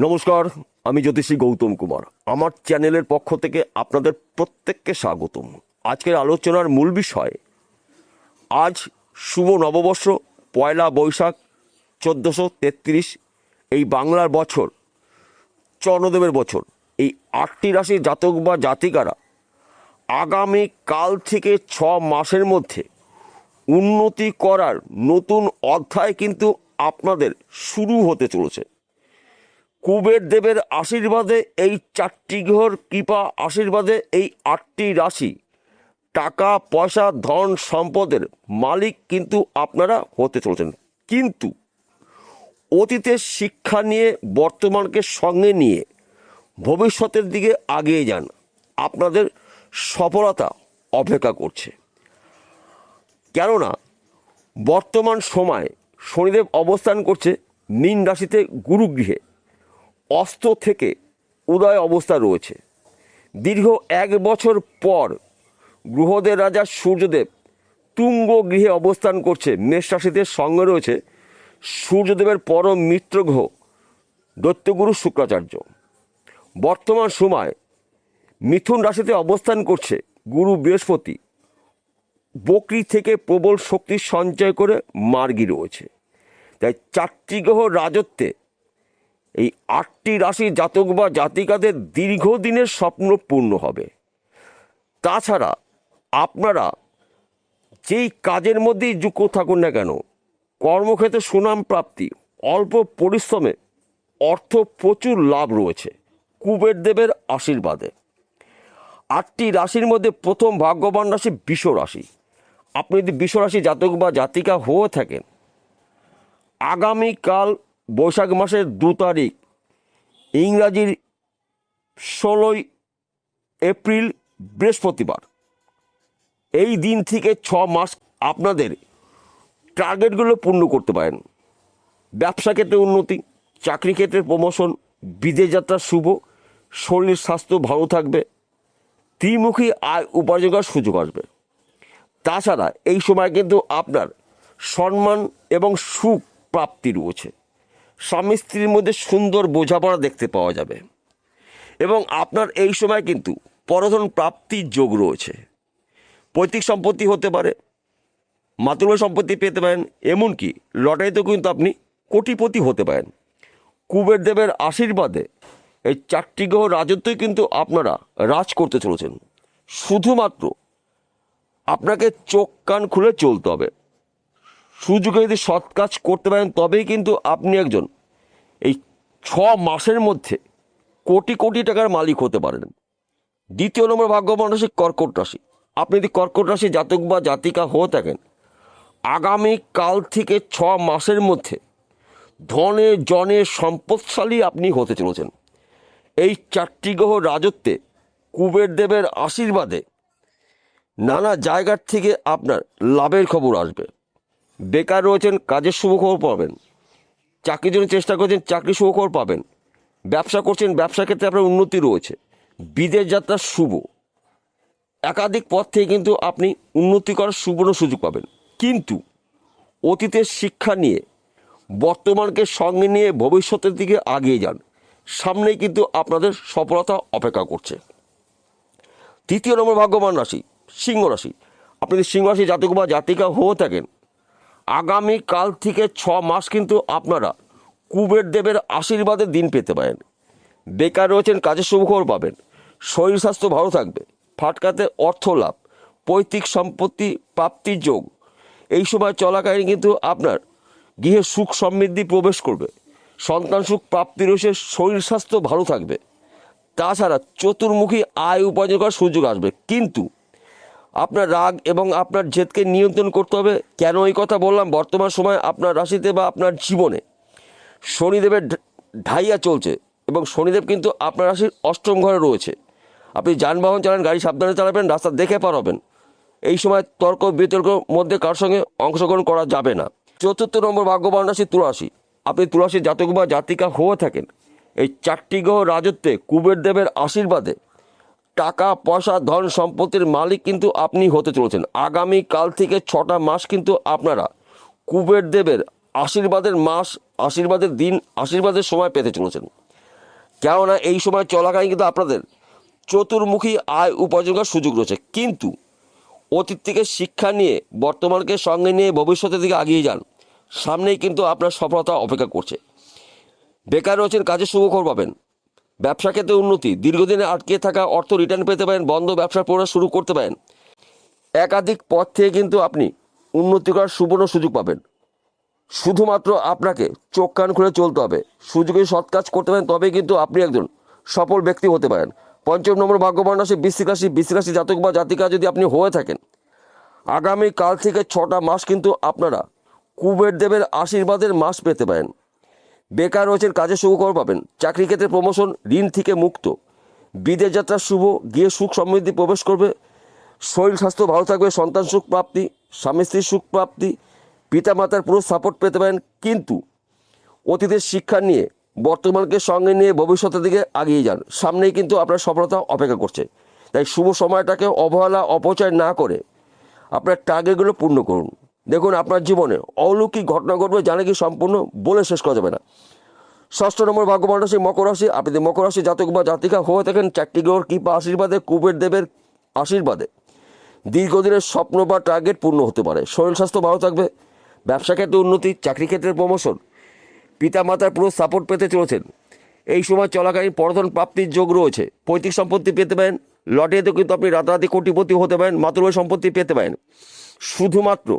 নমস্কার, আমি জ্যোতিষী গৌতম কুমার। আমার চ্যানেলের পক্ষ থেকে আপনাদের প্রত্যেককে স্বাগতম। আজকের আলোচনার মূল বিষয়, আজ শুভ নববর্ষ পয়লা বৈশাখ 1433, এই বাংলার বছর, চন্দ্রদেবের বছর। এই 8টি রাশির জাতক বা জাতিকারা আগামী কাল থেকে 6 মাসের মধ্যে উন্নতি করার নতুন অধ্যায় কিন্তু আপনাদের শুরু হতে চলেছে। কুবের দেবের আশীর্বাদে, এই 4টি গ্রহর কৃপা আশীর্বাদে এই 8টি রাশি টাকা পয়সা ধন সম্পদের মালিক কিন্তু আপনারা হতে চলেছেন। কিন্তু অতীতের শিক্ষা নিয়ে বর্তমানকে সঙ্গে নিয়ে ভবিষ্যতের দিকে আগিয়ে যান, আপনাদের সফলতা অপেক্ষা করছে। কেননা বর্তমান সময়ে শনিদেব অবস্থান করছে মীন রাশিতে গুরুগৃহে, অস্ত থেকে উদয় অবস্থা রয়েছে। দীর্ঘ 1 বছর পর গ্রহদের রাজা সূর্যদেব তুঙ্গ গৃহে অবস্থান করছে। মেষ রাশিতে সঙ্গে রয়েছে সূর্যদেবের পরম মিত্র গ্রহ দৈত্যগুরু শুক্রাচার্য। বর্তমান সময় মিথুন রাশিতে অবস্থান করছে গুরু বৃহস্পতি, বকরি থেকে প্রবল শক্তি সঞ্চয় করে মার্গী রয়েছে। তাই 4টি গ্রহ রাজত্বে এই 8টি রাশির জাতক বা জাতিকাদের দীর্ঘদিনের স্বপ্ন পূর্ণ হবে। তাছাড়া আপনারা যেই কাজের মধ্যেই যুক্ত থাকুন না কেন, কর্মক্ষেত্রে সুনাম প্রাপ্তি, অল্প পরিশ্রমে অর্থ প্রচুর লাভ রয়েছে কুবের দেবের আশীর্বাদে। 8টি রাশির মধ্যে প্রথম ভাগ্যবান রাশি বৃষ রাশি। আপনি যদি বৃষ রাশি জাতক বা জাতিকা হয়ে থাকেন, আগামীকাল বৈশাখ মাসের 2 তারিখ, ইংরাজির 16ই এপ্রিল বৃহস্পতিবার, এই দিন থেকে 6 মাস আপনাদের টার্গেটগুলো পূর্ণ করতে পারেন। ব্যবসা ক্ষেত্রে উন্নতি, চাকরি ক্ষেত্রে প্রমোশন, বিদেশ যাত্রা শুভ, শরীর স্বাস্থ্য ভালো থাকবে, ত্রিমুখী আয় উপার্জন করার সুযোগ আসবে। তাছাড়া এই সময় কিন্তু আপনার সম্মান এবং সুখ প্রাপ্তি রয়েছে। স্বামী স্ত্রীর মধ্যে সুন্দর বোঝাপড়া দেখতে পাওয়া যাবে এবং আপনার এই সময় কিন্তু পরধন প্রাপ্তির যোগ রয়েছে। পৈতৃক সম্পত্তি হতে পারে, মাতৃভূমি সম্পত্তি পেতে পারেন, এমনকি লটারিতেও কিন্তু আপনি কোটিপতি হতে পারেন। কুবের দেবের আশীর্বাদে এই 4টি গ্রহ রাজত্বই কিন্তু আপনারা রাজ করতে চলেছেন। শুধুমাত্র আপনাকে চোখ কান খুলে চলতে হবে। সুযোগে যদি সৎ কাজ করতে পারেন, তবেই কিন্তু আপনি একজন এই 6 মাসের মধ্যে কোটি কোটি টাকার মালিক হতে পারেন। 2 নম্বর ভাগ্যবান রাশি কর্কট রাশি। আপনি যদি কর্কট রাশি জাতক বা জাতিকা হয়ে থাকেন, আগামী কাল থেকে 6 মাসের মধ্যে ধনে জনে সম্পদশালী আপনি হতে চলেছেন। এই 4টি গ্রহ রাজত্বে কুবের দেবের আশীর্বাদে নানা জায়গার থেকে আপনার লাভের খবর আসবে। বেকার রয়েছেন, কাজের শুভখবর পাবেন। চাকরির জন্য চেষ্টা করছেন, চাকরির শুভখবর পাবেন। ব্যবসা করছেন, ব্যবসা ক্ষেত্রে আপনার উন্নতি রয়েছে। বিদেশ যাত্রা শুভ, একাধিক পথ থেকে কিন্তু আপনি উন্নতি করার সুবর্ণ সুযোগ পাবেন। কিন্তু অতীতের শিক্ষা নিয়ে বর্তমানকে সঙ্গে নিয়ে ভবিষ্যতের দিকে আগিয়ে যান, সামনেই কিন্তু আপনাদের সফলতা অপেক্ষা করছে। 3 নম্বর ভাগ্যবান রাশি সিংহ রাশি। আপনি যদি সিংহ রাশি জাতক বা জাতিকা হয়ে থাকেন, আগামী কাল থেকে 6 মাস কিন্তু আপনারা কুবের দেবের আশীর্বাদে দিন পেতে পারেন। বেকার রয়েছেন, কাজের শুভখবর পাবেন। শরীর স্বাস্থ্য ভালো থাকবে। ফাটকাতে অর্থ লাভ, পৈতৃক সম্পত্তি প্রাপ্তির যোগ। এই সময় চলাকালীন কিন্তু আপনার গৃহে সুখ সমৃদ্ধি প্রবেশ করবে। সন্তান সুখ প্রাপ্তি রয়েছে, শরীর স্বাস্থ্য ভালো থাকবে। তাছাড়া চতুর্মুখী আয় উপার্জন করার সুযোগ আসবে। কিন্তু আপনার রাগ এবং আপনার জেদকে নিয়ন্ত্রণ করতে হবে। কেন এই কথা বললাম? বর্তমান সময় আপনার রাশিতে বা আপনার জীবনে শনিদেবের ঢাইয়া চলছে এবং শনিদেব কিন্তু আপনার রাশির 8ম ঘরে রয়েছে। আপনি যানবাহন চালান, গাড়ি সাবধানে চালাবেন, রাস্তা দেখে পার হবেন। এই সময় তর্ক বিতর্ক মধ্যে কারোর সঙ্গে অংশগ্রহণ করা যাবে না। 4 নম্বর ভাগ্যবান রাশি তুলা রাশি। আপনি তুলা রাশির জাতক বা জাতিকা হয়ে থাকেন, এই 4টি গ্রহ রাজত্বে কুবের দেবের আশীর্বাদে টাকা পয়সা ধন সম্পত্তির মালিক কিন্তু আপনি হতে চলেছেন। আগামী কাল থেকে 6টা মাস কিন্তু আপনারা কুবের দেবের আশীর্বাদের মাস, আশীর্বাদের দিন, আশীর্বাদের সময় পেতে চলেছেন। কেননা এই সময় চলাকালীন কিন্তু আপনাদের চতুর্মুখী আয় উপার্জন করার সুযোগ রয়েছে। কিন্তু অতীত থেকে শিক্ষা নিয়ে বর্তমানকে সঙ্গে নিয়ে ভবিষ্যতের দিকে এগিয়ে যান, সামনেই কিন্তু আপনার সফলতা অপেক্ষা করছে। বেকার রয়েছেন, কাজে শুভখবর পাবেন। ব্যবসা ক্ষেত্রে উন্নতি, দীর্ঘদিনে আটকে থাকা অর্থ রিটার্ন পেতে পারেন, বন্ধ ব্যবসা পুনরায় শুরু করতে পারেন। একাধিক পথ থেকে কিন্তু আপনি উন্নতি করার সুবর্ণ সুযোগ পাবেন। শুধুমাত্র আপনাকে চোখ কান খুলে চলতে হবে, সুযোগে সৎ কাজ করতে পারেন, তবেই কিন্তু আপনি একজন সফল ব্যক্তি হতে পারেন। পঞ্চম নম্বর ভাগ্যবান রাশি বৃশ্চিক রাশি। বৃশ্চিক রাশি জাতক বা জাতিকা যদি আপনি হয়ে থাকেন, আগামী কাল থেকে 6টা মাস কিন্তু আপনারা কুবের দেবের আশীর্বাদের মাস পেতে পারেন। বেকার রয়েছেন, কাজে শুভখবর পাবেন। চাকরি ক্ষেত্রে প্রমোশন, ঋণ থেকে মুক্ত, বিদেশ যাত্রা শুভ, গিয়ে সুখ সমৃদ্ধি প্রবেশ করবে। শরীর স্বাস্থ্য ভালো থাকবে, সন্তান সুখ প্রাপ্তি, স্বামী স্ত্রীর সুখ প্রাপ্তি, পিতামাতার পুরো সাপোর্ট পেতে পারেন। কিন্তু অতীতের শিক্ষা নিয়ে বর্তমানকে সঙ্গে নিয়ে ভবিষ্যতের দিকে এগিয়ে যান, সামনেই কিন্তু আপনার সফলতা অপেক্ষা করছে। তাই শুভ সময়টাকে অবহেলা অপচয় না করে আপনার টার্গেটগুলো পূর্ণ করুন। দেখুন আপনার জীবনে অলৌকিক ঘটনা ঘটবে, যা নাকি সম্পূর্ণ বলে শেষ করা যাবে না। ষষ্ঠ নম্বর ভাগ্যবান রাশি মকর রাশি। আপনি যদি মকর রাশি জাতক বা জাতিকা হয়ে থাকেন, 4টি গ্রহর কৃপা আশীর্বাদে, কুবের দেবের আশীর্বাদে দীর্ঘদিনের স্বপ্ন বা টার্গেট পূর্ণ হতে পারে। শরীর স্বাস্থ্য ভালো থাকবে, ব্যবসা ক্ষেত্রে উন্নতি, চাকরি ক্ষেত্রে প্রমোশন, পিতামাতার পুরো সাপোর্ট পেতে চলেছেন। এই সময় চলাকালীন পরধন প্রাপ্তির যোগ রয়েছে। পৈতৃক সম্পত্তি পেতে পারেন, লটারিতে কিন্তু আপনি রাতারাতি কোটিপতি হতে পারেন, মাতৃ সম্পত্তি পেতে পারেন। শুধুমাত্র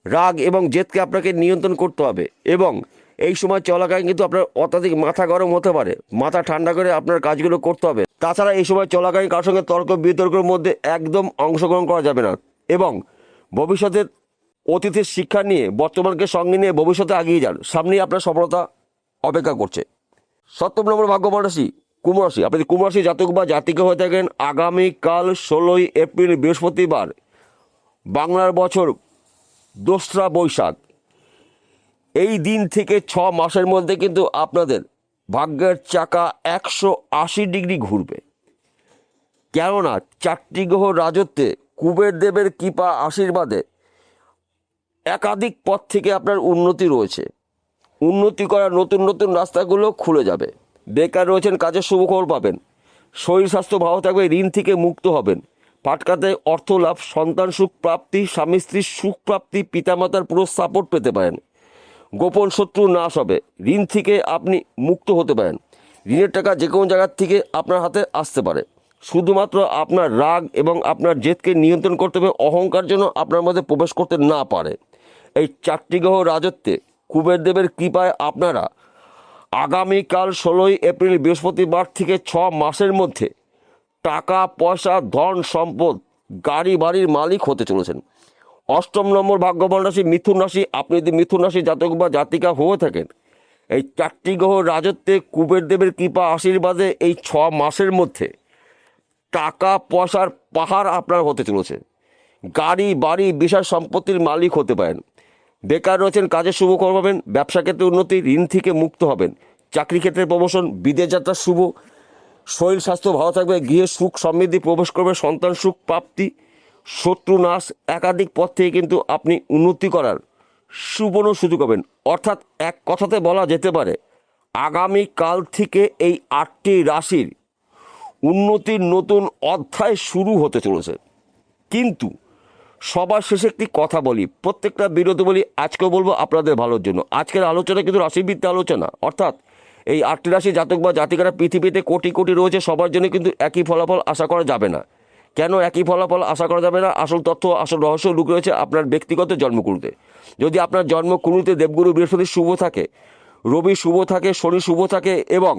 রাগ এবং জেদকে আপনাকে নিয়ন্ত্রণ করতে হবে, এবং এই সময় চলাকালীন কিন্তু আপনার অত্যাধিক মাথা গরম হতে পারে, মাথা ঠান্ডা করে আপনার কাজগুলো করতে হবে। তাছাড়া এই সময় চলাকালীন কারোর সঙ্গে তর্ক বিতর্কের মধ্যে একদম অংশগ্রহণ করা যাবে না, এবং ভবিষ্যতের অতীতের শিক্ষা নিয়ে বর্তমানকে সঙ্গে নিয়ে ভবিষ্যতে এগিয়ে যান, সামনেই আপনার সফলতা অপেক্ষা করছে। সপ্তম নম্বর ভাগ্যবান রাশি কুম্ভ রাশি। আপনি কুম্ভ রাশি জাতক বা জাতিকা হয়ে থাকেন, আগামীকাল 16ই এপ্রিল বৃহস্পতিবার, বাংলার বছর 2রা বৈশাখ, এই দিন থেকে 6 মাসের মধ্যে কিন্তু আপনাদের ভাগ্যের চাকা 180 ডিগ্রি ঘুরবে। কেননা 4টি গ্রহ রাজত্বে, কুবের দেবের কৃপা আশীর্বাদে একাধিক পথ থেকে আপনার উন্নতি রয়েছে। উন্নতি করার নতুন নতুন রাস্তাগুলো খুলে যাবে। বেকার রয়েছেন, কাজের শুভখবর পাবেন। শরীর স্বাস্থ্য ভালো থাকবে, ঋণ থেকে মুক্ত হবেন। পাটকাতে অর্থ লাভ, সন্তান সুখ প্রাপ্তি, স্বামী স্ত্রীর সুখ প্রাপ্তি, পিতামাতার পুরো সাপোর্ট পেতে পারেন। গোপন শত্রু নাশ হবে, ঋণ থেকে আপনি মুক্ত হতে পারেন। ঋণের টাকা যে কোনো জায়গার থেকে আপনার হাতে আসতে পারে। শুধুমাত্র আপনার রাগ এবং আপনার জেদকে নিয়ন্ত্রণ করতে হবে, অহংকার যেন আপনার মধ্যে প্রবেশ করতে না পারে। এই 4টি গ্রহ রাজত্বে, কুবের দেবের কৃপায় আপনারা আগামীকাল 16ই এপ্রিল বৃহস্পতিবার থেকে 6 মাসের মধ্যে টাকা পয়সা, ধন সম্পদ, গাড়ি বাড়ির মালিক হতে চলেছেন। অষ্টম নম্বর ভাগ্যবান রাশি মিথুন রাশি। আপনি যদি মিথুন রাশি জাতক বা জাতিকা হয়ে থাকেন, এই 4টি গ্রহ রাজত্বে, কুবের দেবের কৃপা আশীর্বাদে এই 6 মাসের মধ্যে টাকা পয়সার পাহাড় আপনার হতে চলেছে। গাড়ি বাড়ি বিশাল সম্পত্তির মালিক হতে পারেন। বেকার রয়েছেন, কাজে শুভখবর পাবেন। ব্যবসা ক্ষেত্রে উন্নতি, ঋণ থেকে মুক্ত হবেন। চাকরি ক্ষেত্রে প্রমোশন, বিদেশ যাত্রা শুভ। শরীর স্বাস্থ্য ভালো থাকবে, গৃহে সুখ সমৃদ্ধি প্রবেশ করবে, সন্তান সুখ প্রাপ্তি, শত্রু নাশ। একাধিক পথ থেকে কিন্তু আপনি উন্নতি করার সুবর্ণ সুযোগ পাবেন। অর্থাৎ এক কথাতে বলা যেতে পারে, আগামী কাল থেকে এই 8টি রাশির উন্নতির নতুন অধ্যায় শুরু হতে চলেছে। কিন্তু সবার শেষে একটি কথা বলি, প্রত্যেকটা বিরতি বলি, আজকেও বলবো আপনাদের ভালোর জন্য। আজকের আলোচনা কিন্তু রাশিভিত্তিক আলোচনা, অর্থাৎ এই 8টি রাশি জাতক বা জাতিকারা পৃথিবীতে কোটি কোটি রয়েছে, সবার জন্য কিন্তু একই ফলাফল আশা করা যাবে না। কেন একই ফলাফল আশা করা যাবে না? আসল তথ্য, আসল রহস্য লুকিয়ে রয়েছে আপনার ব্যক্তিগত জন্মকুণ্ডলিতে। যদি আপনার জন্মকুণ্ডলিতে দেবগুরু বৃহস্পতি শুভ থাকে, রবি শুভ থাকে, শনি শুভ থাকে এবং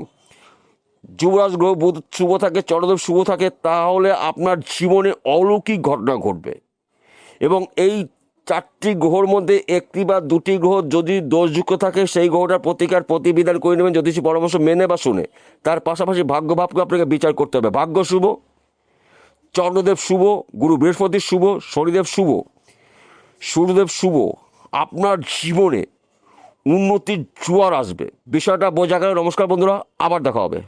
যুবরাজ গ্রহ বুধ শুভ থাকে, চন্দ্রদেব শুভ থাকে, তাহলে আপনার জীবনে অলৌকিক ঘটনা ঘটবে। এবং এই 4টি গ্রহর মধ্যে একটি বা 2টি গ্রহ যদি দোষযুক্ত থাকে, সেই গ্রহটার প্রতিকার প্রতিবিধান করে নেবেন জ্যোতিষী পরামর্শ মেনে বা শুনে। তার পাশাপাশি ভাগ্যভাবকে আপনাকে বিচার করতে হবে। ভাগ্য শুভ, চন্দ্রদেব শুভ, গুরু বৃহস্পতি শুভ, শনিদেব শুভ, সূর্যদেব শুভ। আপনার জীবনে উন্নতির জোয়ার আসবে। বিষয়টা বোঝা গেল। নমস্কার বন্ধুরা, আবার দেখা হবে।